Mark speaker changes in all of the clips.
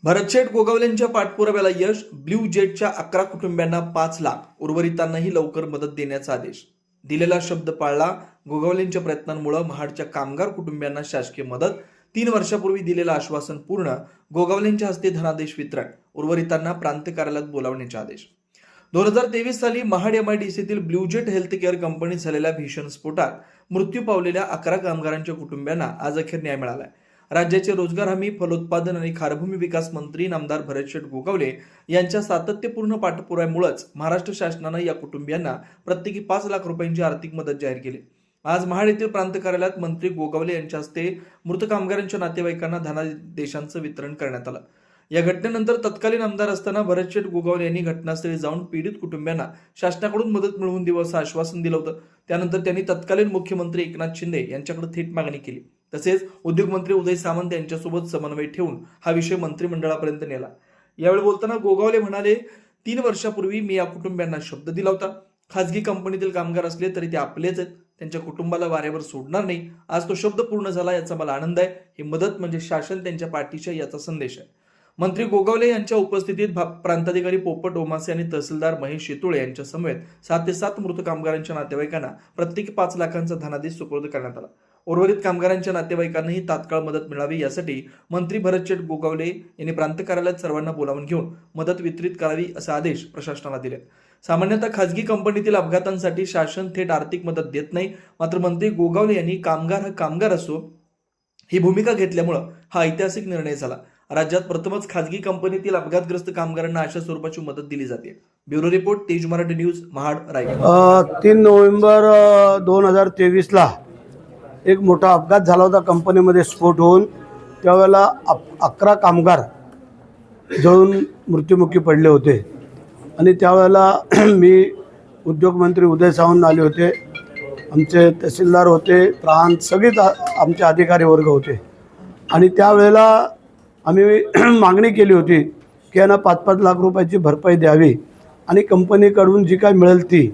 Speaker 1: भरतशेठ गोगावलेंच्या पाठपुराव्याला यश. Blue जेटच्या 11 कुटुंबियांना 5 लाख, उर्वरितांनाही लवकर मदत देण्याचा आदेश. दिलेला शब्द पाळला. गोगावलेंच्या प्रयत्नांमुळे महाडच्या कामगार कुटुंबियांना शासकीय मदत. 3 वर्षापूर्वी दिलेलं आश्वासन पूर्ण. गोगावलेंच्या हस्ते धनादेश वितरण. उर्वरितांना प्रांत कार्यालयात बोलावण्याचे आदेश. 2023 साली महाड MIDCतील ब्ल्यू जेट हेल्थकेअर कंपनीत झालेल्या भीषण स्फोटात मृत्यू पावलेल्या 11 कामगारांच्या कुटुंबियांना आज अखेर न्याय मिळाला. राज्याचे रोजगार हमी, फलोत्पादन आणि खारभूमी विकास मंत्री नामदार भरतशेठ गोगावले यांच्या सातत्यपूर्ण पाठपुराव्यामुळेच महाराष्ट्र शासनानं या कुटुंबियांना प्रत्येकी 5 लाख रुपयांची आर्थिक मदत जाहीर केली. आज महाड येथील प्रांत कार्यालयात मंत्री गोगावले यांच्या हस्ते मृत कामगारांच्या नातेवाईकांना धनादेशांचं वितरण करण्यात आलं. या घटनेनंतर तत्कालीन आमदार असताना भरतशेठ गोगावले यांनी घटनास्थळी जाऊन पीडित कुटुंबियांना शासनाकडून मदत मिळवून देऊ असं आश्वासन दिलं होतं. त्यानंतर त्यांनी तत्कालीन मुख्यमंत्री एकनाथ शिंदे यांच्याकडे थेट मागणी केली. तसेच उद्योगमंत्री उदय सामंत यांच्यासोबत समन्वय ठेवून हा विषय मंत्रिमंडळापर्यंत नेला. यावेळी बोलताना गोगावले म्हणाले, 3 वर्षापूर्वी मी या कुटुंबियांना शब्द दिला होता. खासगी कंपनीतील कामगार असले तरी ते आपलेच आहेत. त्यांच्या कुटुंबाला वाऱ्यावर सोडणार नाही. आज तो शब्द पूर्ण झाला, याचा मला आनंद आहे. ही मदत म्हणजे शासन त्यांच्या पाठीशी याचा संदेश आहे. मंत्री गोगावले यांच्या उपस्थितीत प्रांताधिकारी पोपट ओमासे आणि तहसीलदार महेश शेतुळे यांच्या समवेत 7 ते 7 मृत कामगारांच्या नातेवाईकांना प्रत्येकी 5 लाखांचा धनादेश सुपूर्द करण्यात आला. उर्वरित कामगारांच्या नातेवाईकांनाही तात्काळ मदत मिळावी यासाठी मंत्री भरतशेठ गोगावले यांनी प्रांत कार्यालयात सर्वांना बोलावून घेऊन मदत वितरित करावी असे आदेश प्रशासनाला दिले. सामान्यतः खासगी कंपनीतील अपघातांसाठी शासन थेट आर्थिक मदत देत नाही. मात्र मंत्री गोगावले यांनी कामगार हा कामगार असो ही भूमिका घेतल्यामुळे हा ऐतिहासिक निर्णय झाला. राज्यात प्रथमच खासगी कंपनीतील अपघातग्रस्त कामगारांना अशा स्वरूपाची मदत दिली जाते. ब्युरो रिपोर्ट, तेज मराठी न्यूज, महाड, रायगड.
Speaker 2: 3 नोव्हेंबर 2023 ला एक मोठा अपघात झाला होता. कंपनीमध्ये स्फोट होऊन त्यावेळेला 11 कामगार जळून मृत्युमुखी पडले होते. आणि त्यावेळेला मी उद्योगमंत्री उदय सामंत आले होते, आमचे तहसीलदार होते, प्रांत सगळेच आमचे अधिकारी वर्ग होते. आणि त्यावेळेला आम्ही मागणी केली होती की यांना 5-5 लाख रुपयाची भरपाई द्यावी आणि कंपनीकडून जी काय मिळेल ती.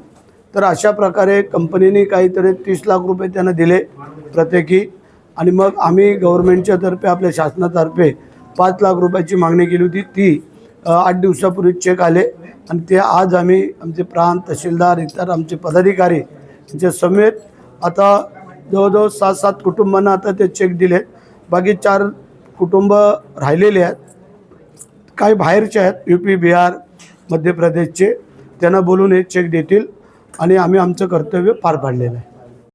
Speaker 2: तर अशा प्रकारे कंपनीने काहीतरी 30 लाख रुपये त्यांना दिले प्रत्येकी. आणि मग आम्ही गव्हर्नमेंटच्या तर्फे, आपल्या शासनातर्फे 5 लाख रुपयाची मागणी केली होती. ती 8 दिवसापूर्वी चेक आले आणि ते आज आम्ही आमचे प्रांत, तहसीलदार, इतर आमचे पदाधिकारी यांच्या समेत आता जवळजवळ 7-7 कुटुंबांना आता ते चेक दिलेत. बाकी 4 कुटुंब राहिलेले आहेत, काही बाहेरचे आहेत, UP, बिहार, मध्य प्रदेशचे. त्यांना बोलून हे चेक देतील आणि आम्ही आमचं कर्तव्य पार पाडलेलं आहे.